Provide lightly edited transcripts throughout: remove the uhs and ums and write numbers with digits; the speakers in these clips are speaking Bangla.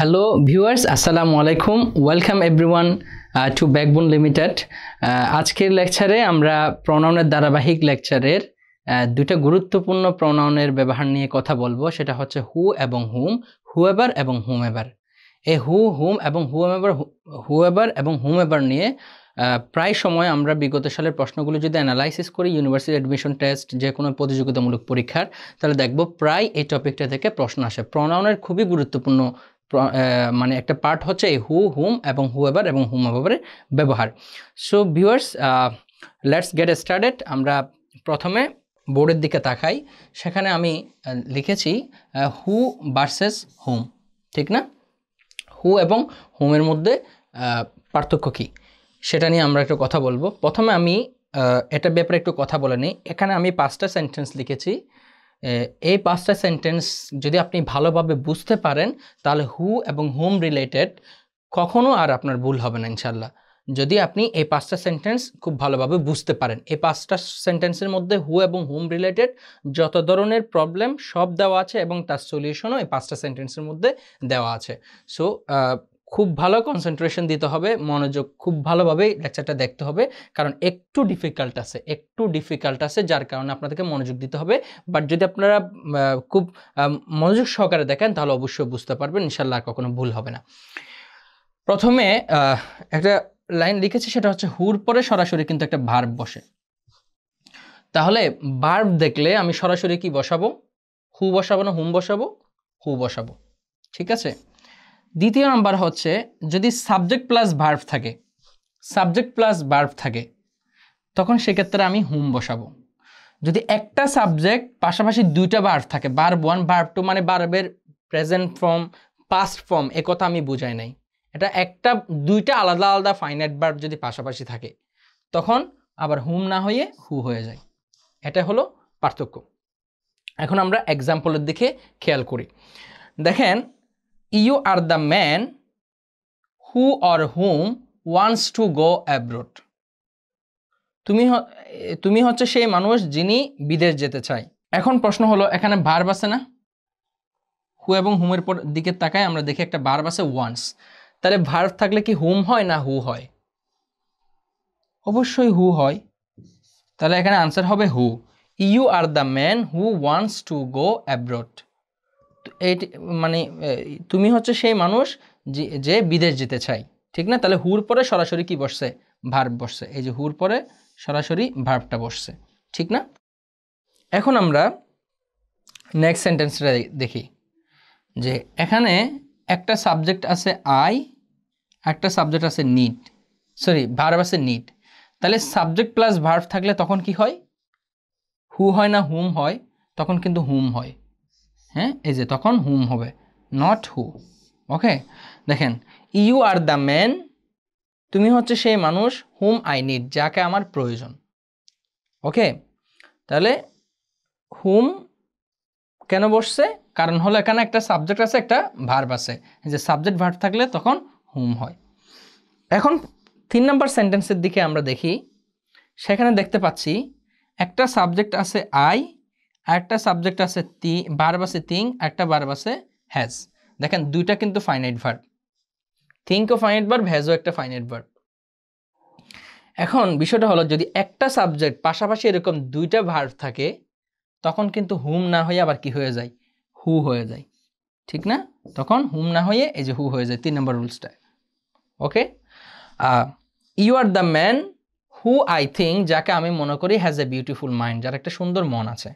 হ্যালো ভিউয়ার্স, আসসালামু আলাইকুম। Welcome everyone two backbone limited. আজকের লেকচারে আমরা প্রোনাউনের ধারাবাহিক লেকচারের দুইটা গুরুত্বপূর্ণ প্রোনাউনের ব্যবহার নিয়ে কথা বলবো। সেটা হচ্ছে হু এবং হুম, হুএভার এবং হুমএভার। এই হু, হুম এবং হুএভার এবং হুমএভার নিয়ে প্রায় সময় আমরা বিগত সালের প্রশ্নগুলো যদি অ্যানালাইসিস করি, ইউনিভার্সিটি অ্যাডমিশন টেস্ট, যে কোনো প্রতিযোগিতামূলক পরীক্ষার, তাহলে দেখব প্রায় এই টপিকটা থেকে প্রশ্ন আসে। প্রোনাউনের খুবই গুরুত্বপূর্ণ মানে একটা পার্ট হচ্ছে এই হু, হুম এবং হুএভার এবং হুমএভারের ব্যবহার। So viewers, let's get started. আমরা প্রথমে বোর্ডের দিকে তাকাই। সেখানে আমি লিখেছি হু ভার্সেস হুম, ঠিক না? হু এবং হুমের মধ্যে পার্থক্য কী সেটা নিয়ে আমরা একটু কথা বলবো। প্রথমে আমি এটা ব্যাপারে একটু কথা বলে নিই। এখানে আমি 5টা সেন্টেন্স লিখেছি। এই 5টা সেন্টেন্স যদি আপনি ভালোভাবে বুঝতে পারেন, তাহলে হু এবং হুম রিলেটেড কখনো আর আপনার ভুল হবে না ইনশাল্লাহ। যদি আপনি এই 5টা সেন্টেন্স খুব ভালোভাবে বুঝতে পারেন। এই 5টা সেন্টেন্সের মধ্যে হু এবং হুম রিলেটেড যত ধরনের প্রবলেম সব দেওয়া আছে এবং তার সলিউশনও এই 5টা সেন্টেন্সের মধ্যে দেওয়া আছে। সো খুব ভালো কনসেন্ট্রেশন দিতে হবে, মনোযোগ খুব ভালোভাবে লেকচারটা দেখতে হবে, কারণ একটু ডিফিকাল্ট আছে, যার কারণে আপনাদেরকে মনোযোগ দিতে হবে। বাট যদি আপনারা খুব মনোযোগ সহকারে দেখেন, তাহলে অবশ্যই বুঝতে পারবেন, ইনশাল্লাহ আর কখনো ভুল হবে না। প্রথমে একটা লাইন লিখেছি, সেটা হচ্ছে হুর পরে সরাসরি কিন্তু একটা ভার্ব বসে। তাহলে ভার্ব দেখলে আমি সরাসরি কি বসাবো? হু বসাবো না হুম বসাবো? হু বসাবো, ঠিক আছে। দ্বিতীয় নাম্বার হচ্ছে, যদি সাবজেক্ট প্লাস ভার্ব থাকে তখন সেক্ষেত্রে আমি হুম বসাবো। যদি একটা সাবজেক্ট পাশাপাশি দুইটা ভার্ব থাকে, ভার্ব 1 ভার্ব 2, মানে ভার্বের প্রেজেন্ট ফর্ম পাস্ট ফর্ম, এ কথা আমি বুঝাই নাই। এটা দুইটা আলাদা আলাদা ফাইনাইট ভার্ব যদি পাশাপাশি থাকে, তখন আবার হুম না হয়ে হু হয়ে যায়। এটা হলো পার্থক্য। এখন আমরা এক্সাম্পলের দিকে খেয়াল করি। দেখেন, you are the man who or whom wants to go abroad. তুমি হচ্ছে সেই মানুষ যিনি বিদেশ যেতে চায়। এখন প্রশ্ন হলো, এখানে ভার্ব আছে না? হু এবং হুমের দিকে তাকায়, আমরা দেখি একটা ভার্ব আছে ওয়ান্টস। তাহলে ভার্ব থাকলে কি হুম হয় না হু হয়? অবশ্যই হু হয়। তাহলে এখানে আনসার হবে who. You are the man who wants to go abroad. মানে তুমি হচ্ছে সেই মানুষ যে বিদেশ যেতে চাই, ঠিক না? তাহলে হুর পরে সরাসরি কি বসছে? ভার্ব বসছে। এই যে হুর পরে সরাসরি ভার্বটা বসছে, ঠিক না? এখন আমরা নেক্সট সেন্টেন্সটা দেখি, যে এখানে একটা সাবজেক্ট আছে আই, একটা সাবজেক্ট আছে নিড, ভার্ব আছে নিড। তাহলে সাবজেক্ট প্লাস ভার্ব থাকলে তখন কি হয়? হু হয় না হুম হয়? তখন কিন্তু হুম হয়। হ্যাঁ, এই যে তখন হুম হবে, নট হু। ওকে, দেখেন, ইউ আর দ্য ম্যান, তুমি হচ্ছে সেই মানুষ, হুম আই নিড, যাকে আমার প্রয়োজন। ওকে, তাহলে হুম কেন বসছে? কারণ হলো এখানে একটা সাবজেক্ট আছে, একটা ভার্ব আছে। যে সাবজেক্ট ভার্ব থাকলে তখন হুম হয়। এখন 3 নম্বর সেন্টেন্সের দিকে আমরা দেখি। সেখানে দেখতে পাচ্ছি একটা সাবজেক্ট আছে আই, আর একটা সাবজেক্ট আছে ভার্ব আছে থিং, একটা ভার্ব আছে হ্যাজ। দেখেন, দুইটা কিন্তু ফাইনাইট ভার্ব, থিংকও ফাইনাইট ভার্ব, হ্যাজও একটা ফাইনাইট ভার্ব। এখন বিষয়টা হলো, যদি একটা সাবজেক্ট পাশাপাশি এরকম দুইটা ভার্ব থাকে, তখন কিন্তু হুম না হয়ে আবার কি হয়ে যায়? হু হয়ে যায়, ঠিক না? তখন হুম না হয়ে এই যে হু হয়ে যায়, 3 নম্বর রুলসটা। Okay, you are the man who I think, যাকে আমি মনে করি হ্যাজ এ বিউটিফুল মাইন্ড, যার একটা সুন্দর মন আছে।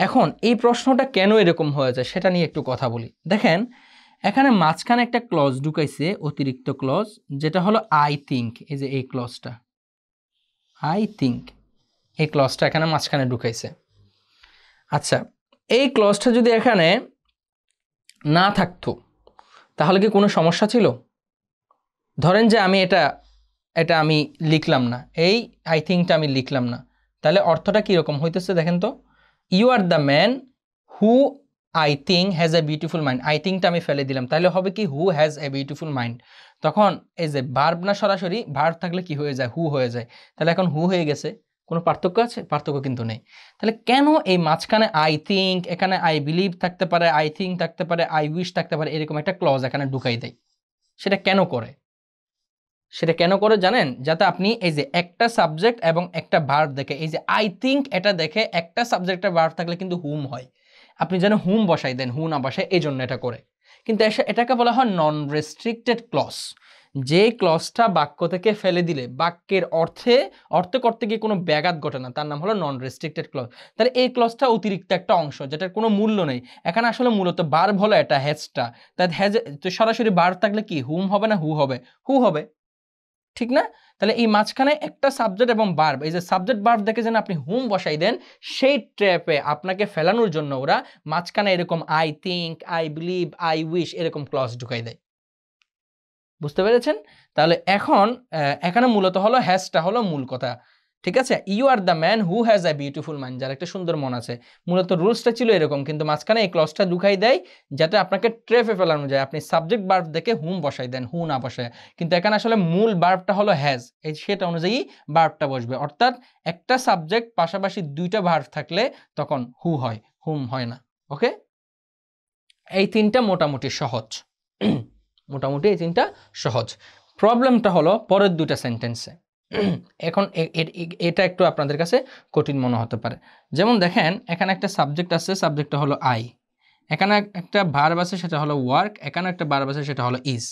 এখন এই প্রশ্নটা কেন এরকম হয়ে যায় সেটা নিয়ে একটু কথা বলি। দেখেন, এখানে মাঝখানে একটা ক্লজ ঢুকাইছে, অতিরিক্ত ক্লজ, যেটা হলো আই থিঙ্ক। এই যে এই ক্লজটা আই থিঙ্ক, এই ক্লজটা এখানে মাঝখানে ঢুকাইছে। আচ্ছা, এই ক্লজটা যদি এখানে না থাকতো, তাহলে কি কোনো সমস্যা ছিল? ধরেন যে আমি এটা আমি লিখলাম না, এই আই থিঙ্কটা আমি লিখলাম না, তাহলে অর্থটা কীরকম হইতেছে দেখেন তো। You are the man who I think has a beautiful mind, I থিঙ্কটা আমি ফেলে দিলাম, তাহলে হবে কি who has a beautiful mind. তখন এই যে ভার্ব না, সরাসরি ভার্ব থাকলে কি হয়ে যায়? হু হয়ে যায়। তাহলে এখন হু হয়ে গেছে, কোনো পার্থক্য আছে? পার্থক্য কিন্তু নেই। তাহলে কেন এই মাঝখানে আই থিঙ্ক, এখানে আই বিলিভ থাকতে পারে, আই থিঙ্ক থাকতে পারে, আই উইশ থাকতে পারে, এরকম একটা ক্লজ এখানে ঢুকাই দেয়? সেটা কেন করে? সেটা কেন করে জানেন? যাতে আপনি এই যে একটা সাবজেক্ট এবং একটা ভার্ব দেখে, এই যে আই থিঙ্ক এটা দেখে একটা সাবজেক্টের ভার্ব থাকলে কিন্তু হুম হয়, আপনি যেন হুম বসাই দেন, হু না বসায়, এই জন্য এটা করে। কিন্তু এটাকে বলা হয় নন রেস্ট্রিক্টেড ক্লজ। যে ক্লজটা বাক্য থেকে ফেলে দিলে বাক্যের অর্থ করতে গিয়ে কোনো ব্যাঘাত ঘটে না, তার নাম হলো নন রেস্ট্রিক্টেড ক্লজ। তাহলে এই ক্লজটা অতিরিক্ত একটা অংশ, যেটার কোনো মূল্য নেই। এখানে আসলে মূলত ভার্ব হলো এটা, হ্যাজটা। তাই হ্যাজ তো সরাসরি ভার্ব থাকলে কি হুম হবে না হু হবে? হু হবে, ঠিক না? তাহলে এই মাঝখানে একটা সাবজেক্ট এবং ভার্ব, এই যে সাবজেক্ট ভার্ব দেখে যেন আপনি হুম বসাই দেন, সেই ট্র্যাপে আপনাকে ফেলানোর জন্য ওরা মাঝখানে এরকম I think, I believe, I wish এরকম ক্লজ ঢুকাই দেয়। বুঝতে পেরেছেন? তাহলে এখন এখানে মূলত হলো হ্যাজটা হলো মূল কথা, ঠিক আছে? You are the man who has a beautiful mind, যার একটা সুন্দর মন আছে। মূলত রুলসটা ছিল এরকম, কিন্তু মাঝখানে এই ক্লজটা ঢুকাই দেয় যাতে আপনাকে ট্রেপে ফেলানো যায়, আপনি সাবজেক্ট ভার্ব দেখে হুম বসাই দেন, হু না বসায়। কিন্তু এখানে আসলে মূল ভার্বটা হলো হ্যাজ, এই সেটা অনুযায়ী ভার্বটা বসবে। অর্থাৎ একটা সাবজেক্ট পাশাপাশি দুইটা ভার্ব থাকলে তখন হু হয়, হুম হয় না। ওকে, এই তিনটা মোটামুটি সহজ। মোটামুটি এই তিনটা সহজ। প্রবলেমটা হলো পরের দুইটা সেন্টেন্সে। এখন এটা একটু আপনাদের কাছে কঠিন মনে হতে পারে। যেমন দেখেন, এখানে একটা সাবজেক্ট আছে, সাবজেক্টটা হলো আই। এখানে একটা ভার্ব আছে, সেটা হলো ওয়ার্ক। এখানে একটা ভার্ব আছে, সেটা হলো ইজ।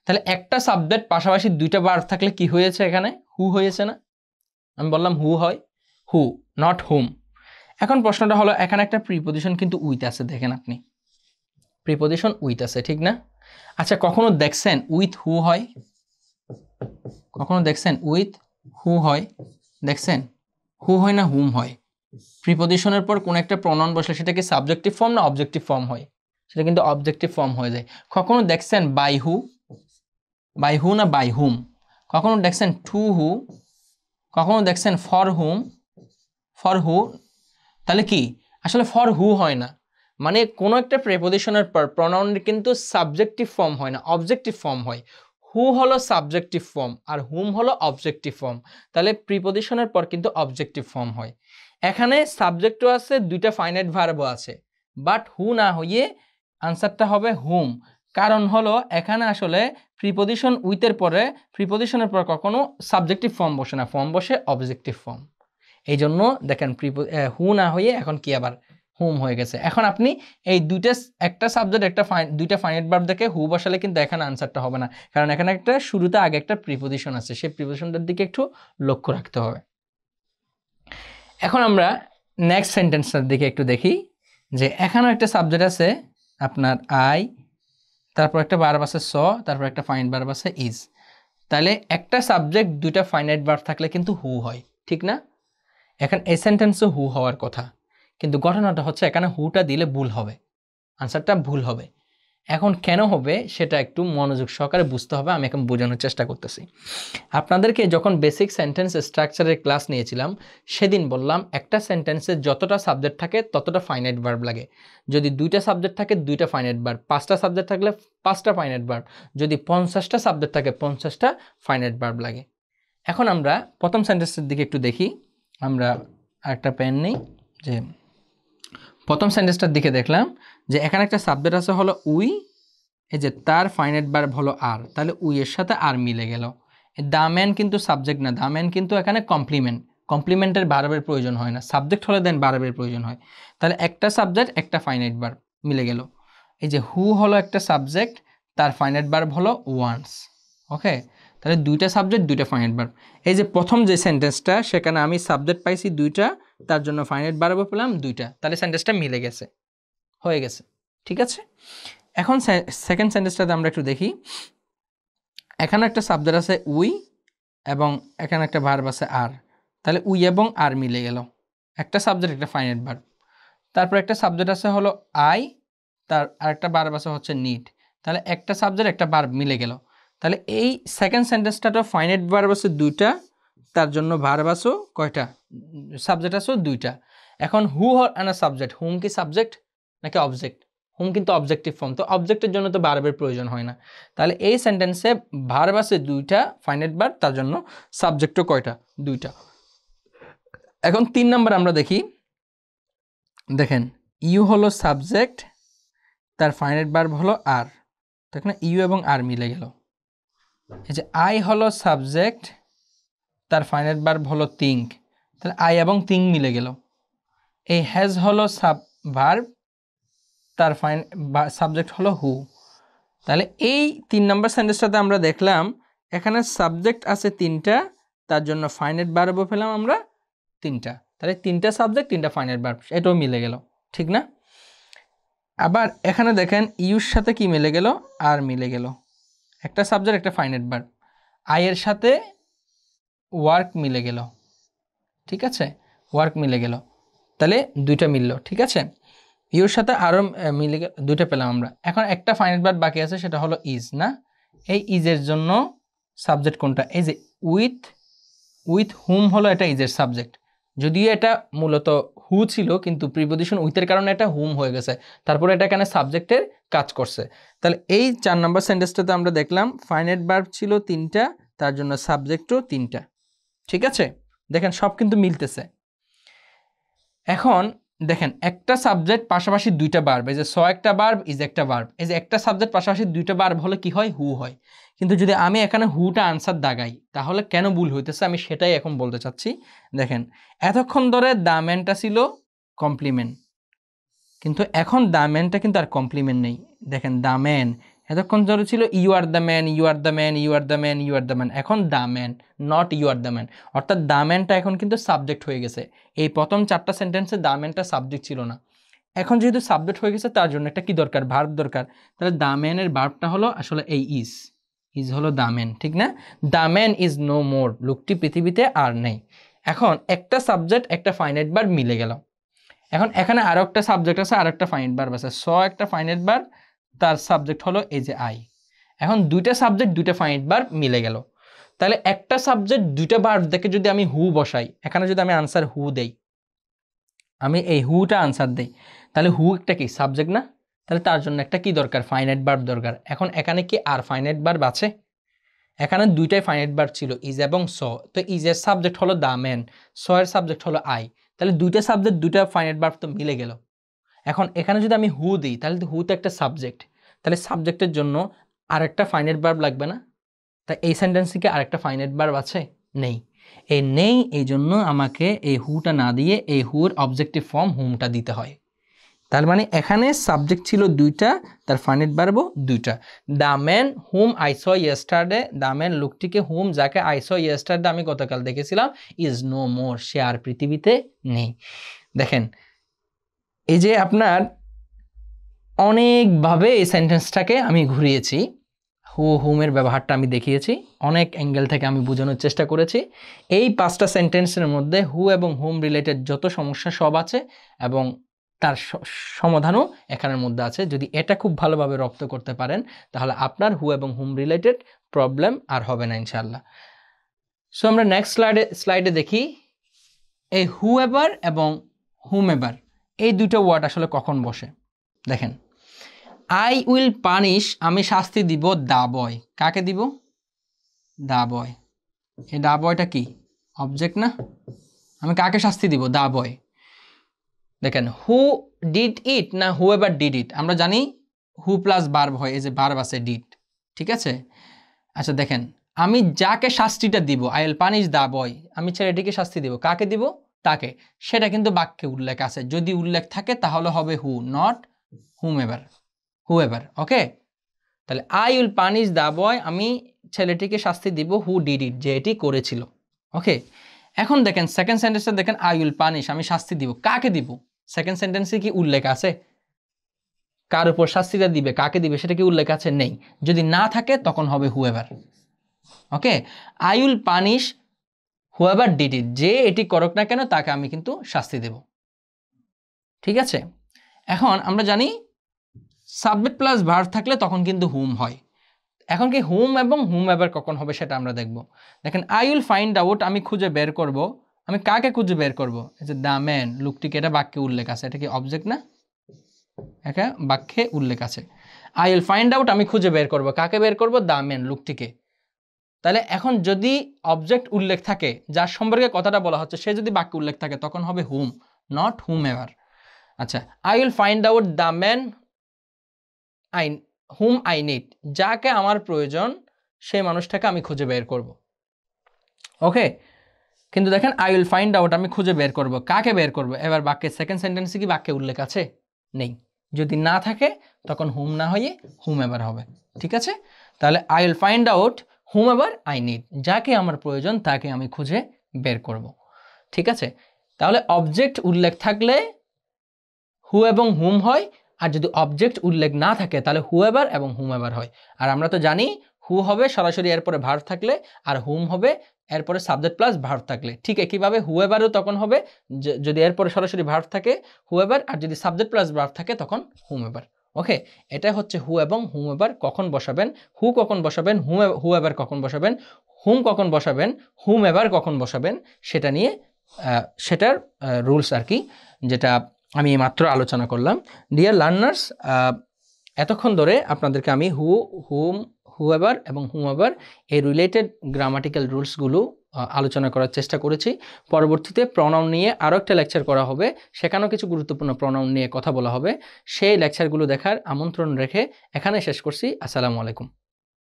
তাহলে একটা সাবজেক্ট পাশাপাশি দুইটা ভার্ব থাকলে কি হয়েছে? এখানে হু হয়েছে না? আমি বললাম হু হয়, হু, নট হুম। এখন প্রশ্নটা হলো, এখানে একটা প্রিপজিশন কিন্তু উইথ আছে, দেখেন আপনি, প্রিপজিশন উইথ আছে, ঠিক না? আচ্ছা, কখনো দেখছেন উইথ হু হয়? কখনো দেখছেন উইথ হু হয়? দেখছেন? হু হয় না হুম হয়? প্রিপজিশনের পর কোন একটা প্রনাউন বসলে সেটা কি সাবজেক্টিভ ফর্ম না অবজেক্টিভ ফর্ম হয়? সেটা কিন্তু অবজেক্টিভ ফর্ম হয়ে যায়। কখনো দেখছেন বাই হু? বাই হু না বাই হুম? কখনো দেখছেন টু হু? কখনো দেখছেন ফর হুম? For who? তাহলে কি আসলে ফর হু হয় না, মানে কোনো একটা প্রিপজিশনের পর প্রনাউনের কিন্তু সাবজেক্টিভ ফর্ম হয় না, অবজেক্টিভ ফর্ম হয়। হু হলো সাবজেক্টিভ ফর্ম আর হুম হলো অবজেক্টিভ ফর্ম। তাহলে প্রিপজিশনের পর কিন্তু অবজেক্টিভ ফর্ম হয়। এখানে সাবজেক্টও আছে, দুইটা ফাইনাইট ভার্বও আছে, বাট হু না হয়ে আনসারটা হবে হুম। কারণ হলো এখানে আসলে প্রিপজিশন উইথের পরে, প্রিপজিশনের পর কখনো সাবজেক্টিভ ফর্ম বসে না, ফর্ম বসে অবজেক্টিভ ফর্ম। এই জন্য দেখেন হু না হয়ে এখন কি আবার হুম হয়ে গেছে। এখন আপনি এই একটা সাবজেক্ট দুইটা ফাইনাইট ভার্ব দেখে হু বসালে কিন্তু এখানে আনসারটা হবে না, কারণ এখানে একটা শুরুতে আগে একটা প্রিপজিশন আছে, সেই প্রিপজিশনটার দিকে একটু লক্ষ্য রাখতে হবে। এখন আমরা নেক্সট সেন্টেন্সটার দিকে একটু দেখি, যে এখানেও একটা সাবজেক্ট আছে আপনার আই, তারপর একটা ভার্ব আছে স, তারপর একটা ফাইনাইট ভার্ব আছে ইজ। তাহলে একটা সাবজেক্ট দুইটা ফাইনাইট ভার্ব থাকলে কিন্তু হু হয়, ঠিক না? এখন এই সেন্টেন্সও হু হওয়ার কথা, কিন্তু ঘটনাটা হচ্ছে এখানে হুটা দিলে ভুল হবে, আনসারটা ভুল হবে। এখন কেন হবে সেটা একটু মনোযোগ সহকারে বুঝতে হবে, আমি এখন বোঝানোর চেষ্টা করতেছি। আপনাদেরকে যখন বেসিক সেন্টেন্স স্ট্রাকচারের ক্লাস নিয়েছিলাম, সেদিন বললাম একটা সেন্টেন্সে যতটা সাবজেক্ট থাকে ততটা ফাইনাইট ভার্ব লাগে। যদি দুইটা সাবজেক্ট থাকে দুইটা ফাইনাইট ভার্ব, পাঁচটা সাবজেক্ট থাকলে পাঁচটা ফাইনাইট ভার্ব, যদি 50টা সাবজেক্ট থাকে 50টা ফাইনাইট ভার্ব লাগে। এখন আমরা প্রথম সেন্টেন্সের দিকে একটু দেখি। আমরা আরেকটা পেন নেই, যে প্রথম সেন্টেন্সটার দিকে দেখলাম যে এখানে একটা সাবজেক্ট আছে হলো উই, এই যে তার ফাইনাইট ভার্ব হলো আর, তাহলে উই এর সাথে আর মিলে গেল। দ্য ম্যান কিন্তু সাবজেক্ট না, দ্য ম্যান কিন্তু এখানে কমপ্লিমেন্ট, কমপ্লিমেন্টের ভার্বের প্রয়োজন হয় না, সাবজেক্ট হলে দেন ভার্বের প্রয়োজন হয়। তাহলে একটা সাবজেক্ট একটা ফাইনাইট ভার্ব মিলে গেল। এই যে হু হলো একটা সাবজেক্ট, তার ফাইনাইট ভার্ব হলো ওয়ান্স। ওকে, তাহলে দুইটা সাবজেক্ট দুইটা ফাইনাইট ভার্ব। এই যে প্রথম যে সেন্টেন্সটা, সেখানে আমি সাবজেক্ট পাইছি দুইটা, তার জন্য ফাইনাইট ভার্বও পেলাম দুইটা, তাহলে সেন্টেন্সটা মিলে গেছে, হয়ে গেছে, ঠিক আছে? এখন সেকেন্ড সেন্টেন্সটাতে আমরা একটু দেখি। এখানে একটা সাবজেক্ট আছে উই এবং এখানে একটা ভার্ব আছে আর, তাহলে উই এবং আর মিলে গেল, একটা সাবজেক্ট একটা ফাইনাইট ভার্ব। তারপর একটা সাবজেক্ট আছে হলো আই, তার আরেকটা ভার্ব আছে হচ্ছে নিড, তাহলে একটা সাবজেক্ট একটা ভার্ব মিলে গেল। তাহলে এই সেকেন্ড সেন্টেন্সটাতে ফাইনাইট ভার্ব আছে দুইটা, তার জন্য ভার্ব আছে কয়টা? সাবজেক্ট আছে দুইটা। এখন হু আর সাবজেক্ট, হুম কি সাবজেক্ট নাকি অবজেক্ট? হুম কিন্তু অবজেক্টিভ ফর্ম, তো অবজেক্টের জন্য তো ভার্বের প্রয়োজন হয় না। তাহলে এই সেন্টেন্সে ভার্ব আছে দুইটা ফাইনাইট ভার্ব, তার জন্য সাবজেক্টও কয়টা? দুইটা। এখন 3 নাম্বার আমরা দেখি, দেখেন ইউ হলো সাবজেক্ট, তার ফাইনাইট ভার্ব হলো আর, দেখেন ইউ এবং আর মিলে গেল। এই যে আই হলো সাবজেক্ট, তার ফাইনাইট ভার্ব হলো থিঙ্ক, তাহলে আই এবং থিঙ্ক মিলে গেল। এই হ্যাজ হলো ভার্ব, তার সাবজেক্ট হলো হু। তাহলে এই 3 নম্বর সেন্টেন্সটাতে আমরা দেখলাম এখানে সাবজেক্ট আছে 3টা, তার জন্য ফাইনাইট ভার্বও পেলাম আমরা 3টা, তাহলে 3টা সাবজেক্ট 3টা ফাইনাইট ভার্ব, এটাও মিলে গেল, ঠিক না? আবার এখানে দেখেন ইউর সাথে কি মিলে গেল, আর মিলে গেল, একটা সাবজেক্ট একটা ফাইনাইট ভার্ব। আই এর সাথে ওয়ার্ক মিলে গেল, ঠিক আছে, ওয়ার্ক মিলে গেল, তাহলে 2টা মিলল, ঠিক আছে। ইউর সাথে আরও মিলে গেল, 2টা পেলাম আমরা। এখন একটা ফাইনাইট ভার্ব বাকি আছে, সেটা হলো ইজ, না? এই ইজের জন্য সাবজেক্ট কোনটা? এই যে উইথ হুম হলো এটা ইজের সাবজেক্ট, যদিও এটা মূলত হু ছিল, কিন্তু প্রিপোজিশন উইথের কারণে এটা হুম হয়ে গেছে, তারপরে এটা এখানে সাবজেক্টের কাজ করছে। তাহলে এই 4 নম্বর সেন্টেন্সটাতে আমরা দেখলাম ফাইনাইট ভার্ব ছিল 3টা, তার জন্য সাবজেক্টও 3টা, ঠিক আছে। দেখেন সব কিন্তু মিলতেছে। এখন দেখেন একটা সাবজেক্ট পাশাপাশি 2টা ভার্ব, এই যে স একটা ভার্ব, ইজ একটা ভার্ব, এই যে একটা সাবজেক্ট পাশাপাশি 2টা ভার্ব হলে কি হয়? হু হয়। কিন্তু যদি আমি এখানে হুটা আনসার দাগাই তাহলে কেন ভুল হইতেছে আমি সেটাই এখন বলতে চাচ্ছি। দেখেন এতক্ষণ ধরে দা ম্যানটা ছিল কমপ্লিমেন্ট, কিন্তু এখন দা ম্যানটা কিন্তু আর কমপ্লিমেন্ট নেই। দেখেন দা ম্যান এতক্ষণ ধরে ছিল you are the man, you are the man, you are the man, you are the man, এখন the man, not you are the man, অর্থাৎ দা ম্যানটা এখন কিন্তু সাবজেক্ট হয়ে গেছে। এই প্রথম 4টা সেন্টেন্সে দা ম্যানটা সাবজেক্ট ছিল না, এখন যেহেতু সাবজেক্ট হয়ে গেছে তার জন্য একটা কি দরকার? ভার্ব দরকার। তাহলে দা ম্যানের ভার্বটা হলো আসলে এই ইজ হলো দা ম্যান, ঠিক না? The man is no more, লোকটি পৃথিবীতে আর নেই। এখন একটা সাবজেক্ট একটা ফাইনাইট ভার্ব মিলে গেল। এখন এখানে আরো একটা সাবজেক্ট আছে, আর একটা ফাইনাইট ভার্ব আছে, স একটা ফাইনাইট ভার্ব, তার সাবজেক্ট হলো এই যে আই। এখন 2টা সাবজেক্ট 2টা ফাইনাইট ভার্ব মিলে গেল। তাহলে একটা সাবজেক্ট 2টা ভার্ব দেখে যদি আমি হু বসাই, এখানে যদি আমি আনসার হু দেই, আমি এই হুটা আনসার দেই, তাহলে হু একটা কি সাবজেক্ট না? তাহলে তার জন্য একটা কি দরকার? ফাইনাইট ভার্ব দরকার। এখন এখানে কি আর ফাইনাইট ভার্ব আছে? এখানে 2টাই ফাইনাইট ভার্ব ছিল, ইজ এবং স। তো ইজের সাবজেক্ট হলো দা ম্যান, স এর সাবজেক্ট হলো আই, তাহলে 2টা সাবজেক্ট 2টা ফাইনাইট ভার্ব তো মিলে গেল। এখন এখানে যদি আমি হু দিই তাহলে তো হু তো একটা সাবজেক্ট, তাহলে সাবজেক্টের জন্য আরেকটা ফাইনাইট ভার্ব লাগবে না? তাই এই সেন্টেন্সে কি আরেকটা ফাইনাইট ভার্ব আছে? নেই। এই নেই, এই জন্য আমাকে এই হুটা না দিয়ে এই হুর অবজেক্টিভ ফর্ম হুমটা দিতে হয়। তার মানে এখানে সাবজেক্ট ছিল 2টা, তার ফাইনাইট ভার্বও 2টা। The man hmm I saw yesterday, the man লোকটিকে হুম যাকে আই স ইয়েস্টারডে আমি গতকাল দেখেছিলাম, ইজ নো মোর, সে আর পৃথিবীতে নেই। দেখেন এই যে আপনার অনেকভাবে এই সেন্টেন্সটাকে আমি ঘুরিয়েছি, হুমের ব্যবহারটা আমি দেখিয়েছি, অনেক অ্যাঙ্গেল থেকে আমি বোঝানোর চেষ্টা করেছি। এই 5টা সেন্টেন্সের মধ্যে হু এবং হুম রিলেটেড যত সমস্যা সব আছে, এবং তার সমাধানও এখানের মধ্যে আছে। যদি এটা খুব ভালোভাবে রপ্ত করতে পারেন তাহলে আপনার হু এবং হুম রিলেটেড প্রবলেম আর হবে না ইনশাআল্লাহ। সো আমরা নেক্সট স্লাইডে দেখি এই হু এভার এবং হুম এভার এই 2টা ওয়ার্ড আসলে কখন বসে। দেখেন আই উইল পানিশ, আমি শাস্তি দিব দা বয়, কাকে দিব? দা বয়। এই দা বয়টা কি অবজেক্ট না? আমি কাকে শাস্তি দিব? দা বয়। দেখেন হু ডিড ইট না হু এভার ডিড ইট? আমরা জানি হু প্লাস ভার্ব হয়, এই যে ভার্ব আছে ডিড, ঠিক আছে। আচ্ছা দেখেন আমি যাকে শাস্তিটা দিব, আই উইল পানিশ দা বয়, আমি ছেলেটিকে শাস্তি দিব, কাকে দিব? তাকে। সেটা কিন্তু বাক্যে উল্লেখ আছে, যদি উল্লেখ থাকে তাহলে হবে হু, নট হুম এভার, হুএভার, ওকে। তাহলে I will punish the boy, আমি ছেলেটিকে শাস্তি দিব হু ডিড ইট, যে এটি করেছিল, ওকে। এখন দেখেন সেকেন্ড সেন্টেন্সটা দেখেন আই উইল পানিশ, আমি শাস্তি দিব, কাকে দিব? সেকেন্ড সেন্টেন্সে কি উল্লেখ আছে? কার উপর শাস্তিটা দিবে, কাকে দিবে, সেটা কি উল্লেখ আছে? নেই। যদি না থাকে তখন হবে whoever, okay. I will punish whoever did it, যে এটি করুক না কেন তাকে আমি কিন্তু শাস্তি দেব, ঠিক আছে। এখন আমরা জানি সাবজেক্ট প্লাস ভার্ব থাকলে তখন কিন্তু হুম হয়। এখন কি হুম এবং হুম এভার কখন হবে সেটা আমরা দেখব। দেখেন আই উইল ফাইন্ড আউট, আমি খুঁজে বের করব, আমি কাকে খুঁজে বের করব? এই যে দ্য ম্যান লোকটিকে, এটা বাক্যে উল্লেখ আছে, এটা কি অবজেক্ট না? এটা বাক্যে উল্লেখ আছে। আই উইল ফাইন্ড আউট, আমি খুঁজে বের করব, কাকে বের করব? দ্য ম্যান লোকটিকে। তাহলে এখন যদি অবজেক্ট উল্লেখ থাকে, যার সম্পর্কে কথাটা বলা হচ্ছে, সে যদি বাক্যে উল্লেখ থাকে তখন হবে হুম, নট হুম এভার। আচ্ছা, I will find out the man hmm I need, যাকে আমার প্রয়োজন সেই মানুষটাকে আমি খুঁজে বের করব। ওকে, কিন্তু দেখেন আই উইল ফাইন্ড আউট, আমি খুঁজে বের করব, কাকে বের করব? এবার বাক্যের সেকেন্ড সেন্টেন্সে কি বাক্যে উল্লেখ আছে? নেই। যদি না থাকে তখন হুম না হয়ে হুম এভার হবে। ঠিক আছে, তাহলে I will find out hmm ever I need, যাকে আমার প্রয়োজন তাকে আমি খুঁজে বের করব। ঠিক আছে, তাহলে অবজেক্ট উল্লেখ থাকলে হু এবং হুম হয়, আর যদি অবজেক্ট উল্লেখ না থাকে তাহলে হু এভার এবং হুম এভার হয়। আর আমরা তো জানি হু হবে সরাসরি এরপরে ভার্ব থাকলে, আর হুম হবে এরপরে সাবজেক্ট প্লাস ভার্ব থাকলে। ঠিক একইভাবে হু এভারও তখন হবে যদি এরপরে সরাসরি ভার্ব থাকে হু এভার, আর যদি সাবজেক্ট প্লাস ভার্ব থাকে তখন হুম এভার। ওকে, এটা হচ্ছে হু এবং হুম এভার কখন বসাবেন, হু কখন বসাবেন, হু এভার কখন বসাবেন, হুম কখন বসাবেন, হুম এভার কখন বসাবেন, সেটা নিয়ে সেটার রুলস আর কি, যেটা আমি মাত্র আলোচনা করলাম। ডিয়ার লার্নার্স, এতক্ষণ ধরে আপনাদেরকে আমি হুএভার এবং হুমএভার এই রিলেটেড গ্রামাটিক্যাল রুলসগুলো আলোচনা করার চেষ্টা করেছি। পরবর্তীতে প্রনাউন নিয়ে আরও একটা লেকচার করা হবে, সেখানেও কিছু গুরুত্বপূর্ণ প্রনাউন নিয়ে কথা বলা হবে। সেই লেকচারগুলো দেখার আমন্ত্রণ রেখে এখানে শেষ করছি। আসসালামু আলাইকুম।